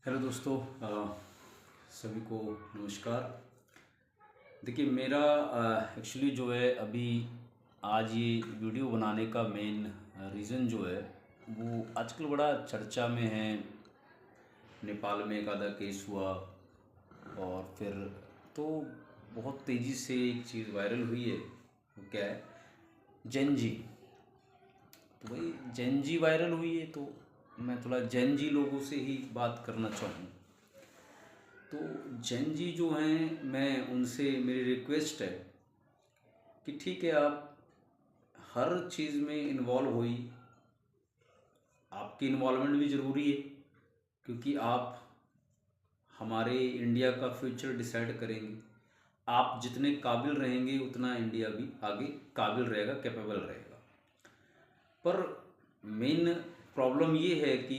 Hello दोस्तों, सभी को नमस्कार। देखिए, मेरा एक्चुअली जो है अभी आज ये वीडियो बनाने का मेन रीज़न जो है वो आजकल बड़ा चर्चा में है। नेपाल में एक आधा केस हुआ और फिर तो बहुत तेज़ी से एक चीज़ वायरल हुई है। वो क्या है? जेन जी। तो भाई जेन जी वायरल हुई है तो मैं थोड़ा जेन जी लोगों से ही बात करना चाहूँ। तो जैन जी जो हैं, मैं उनसे मेरी रिक्वेस्ट है कि ठीक है, आप हर चीज़ में इन्वॉल्व हुई। आपकी इन्वॉल्वमेंट भी ज़रूरी है क्योंकि आप हमारे इंडिया का फ्यूचर डिसाइड करेंगे। आप जितने काबिल रहेंगे उतना इंडिया भी आगे काबिल रहेगा, कैपेबल रहेगा। पर मेन प्रॉब्लम ये है कि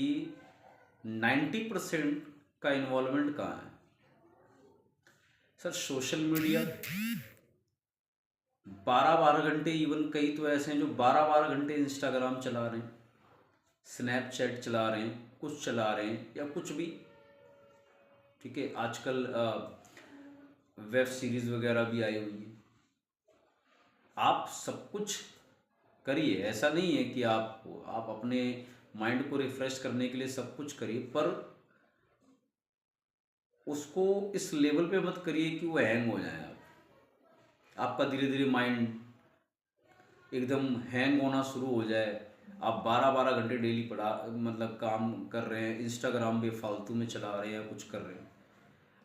90% का इन्वॉल्वमेंट कहाँ है सर? सोशल मीडिया 12-12 घंटे, इवन कई तो ऐसे हैं जो 12-12 घंटे इंस्टाग्राम चला रहे हैं, स्नैपचैट चला रहे हैं, कुछ चला रहे हैं या कुछ भी। ठीक है, आजकल वेब सीरीज़ वगैरह भी आई हुई है। आप सब कुछ करिए, ऐसा नहीं है कि आप अपने माइंड को रिफ़्रेश करने के लिए सब कुछ करिए, पर उसको इस लेवल पे मत करिए कि वो हैंग हो जाए। आपका धीरे धीरे माइंड एकदम हैंग होना शुरू हो जाए। आप 12-12 घंटे डेली पढ़ा मतलब काम कर रहे हैं, इंस्टाग्राम पे फालतू में चला रहे हैं या कुछ कर रहे हैं,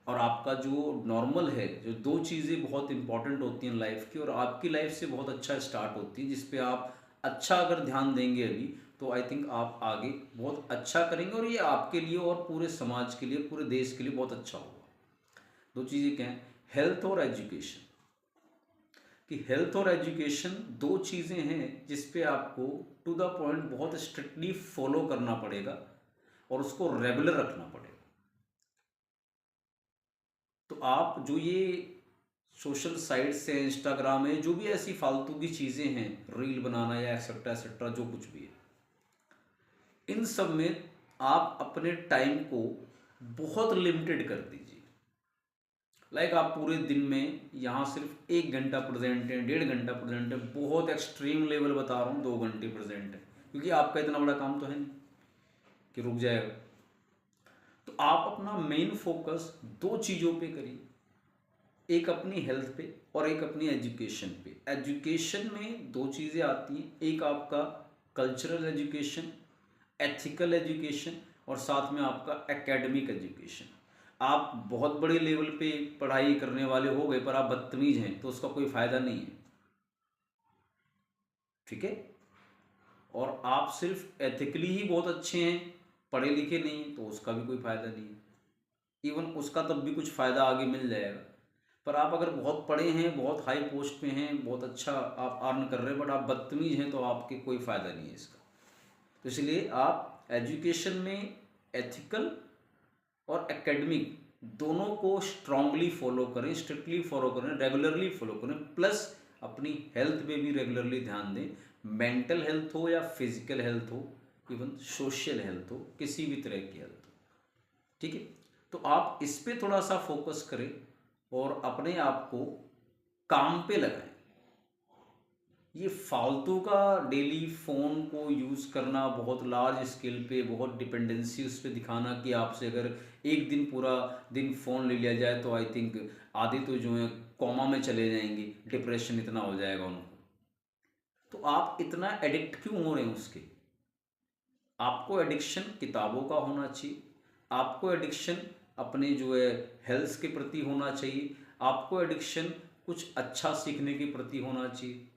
और आपका जो नॉर्मल है, जो दो चीज़ें बहुत इंपॉर्टेंट होती हैं लाइफ की और आपकी लाइफ से बहुत अच्छा स्टार्ट होती है, जिस पे आप अच्छा अगर ध्यान देंगे अभी, तो आई थिंक आप आगे बहुत अच्छा करेंगे और ये आपके लिए और पूरे समाज के लिए, पूरे देश के लिए बहुत अच्छा होगा। दो चीज़ें क्या हैं? हेल्थ और एजुकेशन। कि हेल्थ और एजुकेशन दो चीज़ें हैं जिस पे आपको टू द पॉइंट बहुत स्ट्रिक्टली फॉलो करना पड़ेगा और उसको रेगुलर रखना पड़ेगा। तो आप जो ये सोशल साइट्स हैं, इंस्टाग्राम है, जो भी ऐसी फालतू की चीज़ें हैं, रील बनाना या एक्सेट्रा एक्सेट्रा जो कुछ भी है, इन सब में आप अपने टाइम को बहुत लिमिटेड कर दीजिए। आप पूरे दिन में यहाँ सिर्फ 1 घंटा प्रेजेंट है, 1.5 घंटा प्रेजेंट है, बहुत एक्सट्रीम लेवल बता रहा हूँ, 2 घंटे प्रेजेंट है, क्योंकि आपका इतना बड़ा काम तो है नहीं कि रुक जाएगा। तो आप अपना मेन फोकस दो चीज़ों पे करिए, एक अपनी हेल्थ पे और एक अपनी एजुकेशन पे। एजुकेशन में दो चीज़ें आती हैं, एक आपका कल्चरल एजुकेशन, एथिकल एजुकेशन, और साथ में आपका एकेडमिक एजुकेशन। आप बहुत बड़े लेवल पे पढ़ाई करने वाले हो गए पर आप बदतमीज हैं तो उसका कोई फ़ायदा नहीं है। ठीक है? और आप सिर्फ एथिकली ही बहुत अच्छे हैं, पढ़े लिखे नहीं हैं, तो उसका भी कोई फ़ायदा नहीं है। इवन उसका तब भी कुछ फ़ायदा आगे मिल जाएगा। पर आप अगर बहुत पढ़े हैं, बहुत हाई पोस्ट पे हैं, बहुत अच्छा आप अर्न कर रहे हैं, बट आप बदतमीज हैं, तो आपके कोई फ़ायदा नहीं है इसका। तो इसलिए आप एजुकेशन में एथिकल और एकेडमिक दोनों को स्ट्रांगली फॉलो करें, स्ट्रिक्टली फॉलो करें, रेगुलरली फॉलो करें, प्लस अपनी हेल्थ पे भी रेगुलरली ध्यान दें। मेंटल हेल्थ हो या फिजिकल हेल्थ हो, इवन सोशल हेल्थ हो, किसी भी तरह की हेल्थ हो। ठीक है? तो आप इस पे थोड़ा सा फोकस करें और अपने आप को काम पे लगाएं। ये फालतू का डेली फ़ोन को यूज़ करना, बहुत लार्ज स्केल पे बहुत डिपेंडेंसी उस पे दिखाना कि आपसे अगर एक दिन पूरा दिन फ़ोन ले लिया जाए तो आई थिंक आधे तो जो है कोमा में चले जाएंगे, डिप्रेशन इतना हो जाएगा उनको। तो आप इतना एडिक्ट क्यों हो रहे हैं उसके? आपको एडिक्शन किताबों का होना चाहिए, आपको एडिक्शन अपने जो है हेल्थ के प्रति होना चाहिए, आपको एडिक्शन कुछ अच्छा सीखने के प्रति होना चाहिए।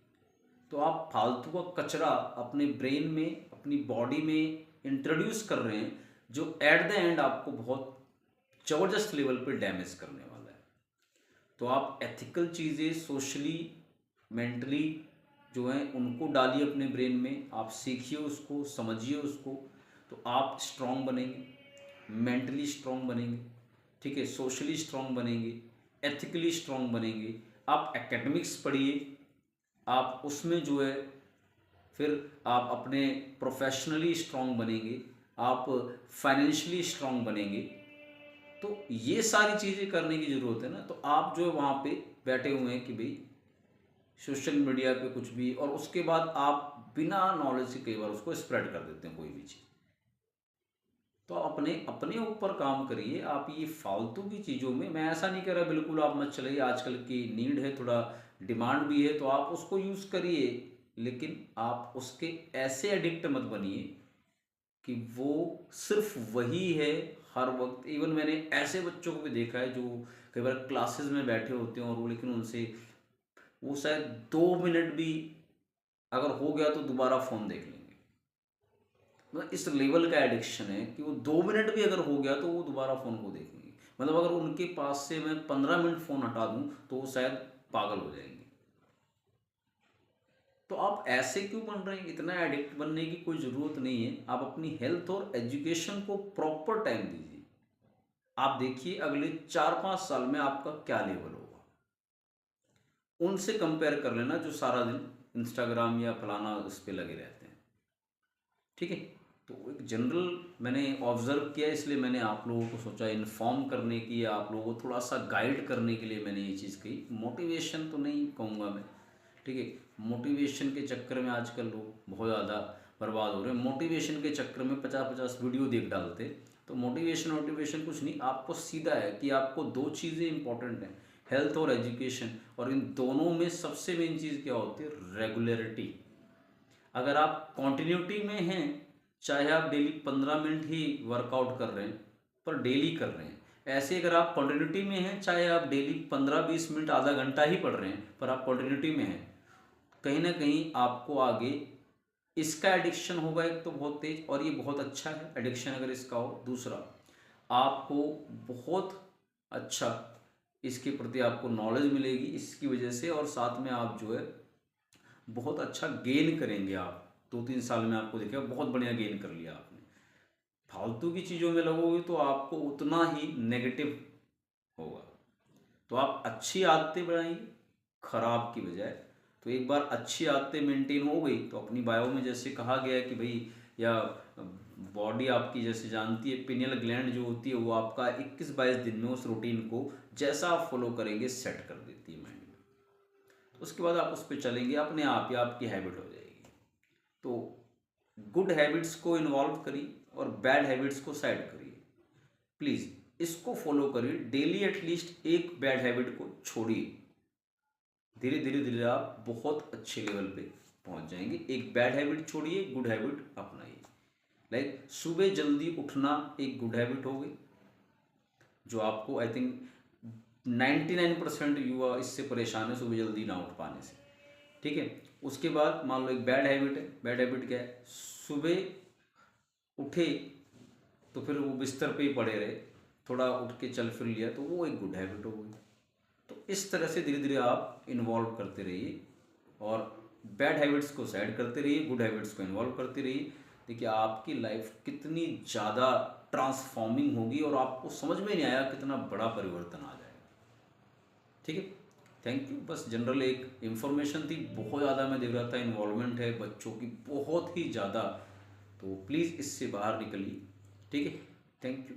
तो आप फालतू का कचरा अपने ब्रेन में, अपनी बॉडी में इंट्रोड्यूस कर रहे हैं, जो एट द एंड आपको बहुत ज़बरदस्त लेवल पे डैमेज करने वाला है। तो आप एथिकल चीज़ें सोशली, मेंटली जो हैं उनको डालिए अपने ब्रेन में, आप सीखिए उसको, समझिए उसको, तो आप स्ट्रांग बनेंगे, मेंटली स्ट्रांग बनेंगे। ठीक है? सोशली स्ट्रांग बनेंगे, एथिकली स्ट्रांग बनेंगे। आप एकेडमिक्स पढ़िए, आप उसमें जो है फिर आप अपने प्रोफेशनली स्ट्रांग बनेंगे, आप फाइनेंशियली स्ट्रांग बनेंगे। तो ये सारी चीज़ें करने की ज़रूरत है ना। तो आप जो है वहाँ पे बैठे हुए हैं कि भाई सोशल मीडिया पे कुछ भी, और उसके बाद आप बिना नॉलेज के कई बार उसको स्प्रेड कर देते हैं कोई भी चीज़। तो आप अपने अपने ऊपर काम करिए। आप ये फालतू की चीज़ों में, मैं ऐसा नहीं कह रहा बिल्कुल आप मत चलाइए, आजकल की नीड है, थोड़ा डिमांड भी है तो आप उसको यूज़ करिए, लेकिन आप उसके ऐसे एडिक्ट मत बनिए कि वो सिर्फ वही है हर वक्त। इवन मैंने ऐसे बच्चों को भी देखा है जो कई बार क्लासेस में बैठे होते हैं और वो, लेकिन उनसे वो शायद 2 मिनट भी अगर हो गया तो दोबारा फ़ोन देख लेंगे। मतलब इस लेवल का एडिक्शन है कि वो 2 मिनट भी अगर हो गया तो वो दोबारा फ़ोन को देखेंगे। मतलब अगर उनके पास से मैं 15 मिनट फ़ोन हटा दूं तो वो शायद पागल हो जाएंगे। तो आप ऐसे क्यों बन रहे हैं? इतना एडिक्ट बनने की कोई ज़रूरत नहीं है। आप अपनी हेल्थ और एजुकेशन को प्रॉपर टाइम दीजिए। आप देखिए अगले 4-5 साल में आपका क्या लेवल होगा, उनसे कंपेयर कर लेना जो सारा दिन इंस्टाग्राम या फलाना उस पर लगे रहते हैं। ठीक है। तो एक जनरल मैंने ऑब्जर्व किया, इसलिए मैंने आप लोगों को सोचा इन्फॉर्म करने की, या आप लोगों को थोड़ा सा गाइड करने के लिए मैंने ये चीज़ कही। मोटिवेशन तो नहीं कहूँगा मैं, ठीक है। मोटिवेशन के चक्कर में आजकल लोग बहुत ज़्यादा बर्बाद हो रहे हैं। मोटिवेशन के चक्कर में 50-50 वीडियो देख डालते। तो मोटिवेशन कुछ नहीं, आपको सीधा है कि आपको दो चीज़ें इंपॉर्टेंट हैं, हेल्थ और एजुकेशन। और इन दोनों में सबसे मेन चीज़ क्या होती है? रेगुलरिटी। अगर आप कॉन्टिन्यूटी में हैं, चाहे आप डेली 15 मिनट ही वर्कआउट कर रहे हैं पर डेली कर रहे हैं, ऐसे अगर आप कॉन्टिन्यूटी में हैं, चाहे आप डेली 15-20 मिनट आधा घंटा ही पढ़ रहे हैं पर आप कॉन्टिन्यूटी में हैं, कहीं ना कहीं आपको आगे इसका एडिक्शन होगा एक तो बहुत तेज, और ये बहुत अच्छा है एडिक्शन अगर इसका हो। दूसरा, आपको बहुत अच्छा इसके प्रति आपको नॉलेज मिलेगी इसकी वजह से, और साथ में आप जो है बहुत अच्छा गेन करेंगे। आप 2-3 साल में आपको देखिए बहुत बढ़िया गेन कर लिया आपने। फालतू की चीज़ों में लगोगे तो आपको उतना ही नेगेटिव होगा। तो आप अच्छी आदतें बनाइए खराब की बजाय। तो एक बार अच्छी आदतें मेंटेन हो गई तो अपनी बायो में जैसे कहा गया है कि भाई, या बॉडी आपकी जैसे जानती है, पिनियल ग्लैंड जो होती है वो आपका 21-22 दिन में उस रूटीन को जैसा आप फॉलो करेंगे सेट कर देती है माइंड में। तो उसके बाद आप उस पर चलेंगे, अपने आप ही आपकी हैबिट हो जाएगी। तो गुड हैबिट्स को इन्वॉल्व करिए और बैड हैबिट्स को साइड करिए। प्लीज़ इसको फॉलो करिए डेली, एटलीस्ट एक बैड हैबिट को छोड़िए। धीरे धीरे धीरे आप बहुत अच्छे लेवल पे पहुंच जाएंगे। एक बैड हैबिट छोड़िए, गुड हैबिट अपनाइए। लाइक सुबह जल्दी उठना एक गुड हैबिट हो गई, जो आपको आई थिंक 99% युवा इससे परेशान है सुबह जल्दी ना उठ पाने से। ठीक है। उसके बाद मान लो एक बैड हैबिट है। बैड हैबिट क्या है? सुबह उठे तो फिर वो बिस्तर पे ही पड़े रहे, थोड़ा उठ के चल फिर लिया, तो वो एक गुड हैबिट हो गई। तो इस तरह से धीरे धीरे आप इन्वॉल्व करते रहिए और बैड हैबिट्स को साइड करते रहिए, गुड हैबिट्स को इन्वॉल्व करते रहिए। देखिए आपकी लाइफ कितनी ज़्यादा ट्रांसफॉर्मिंग होगी और आपको समझ में नहीं आया कितना बड़ा परिवर्तन आ जाएगा। ठीक है। Thank you. बस जनरल एक इन्फॉर्मेशन थी, बहुत ज़्यादा मैं देख रहा था इन्वॉल्वमेंट है बच्चों की बहुत ही ज़्यादा, तो प्लीज़ इससे बाहर निकलिए। ठीक है। Thank you.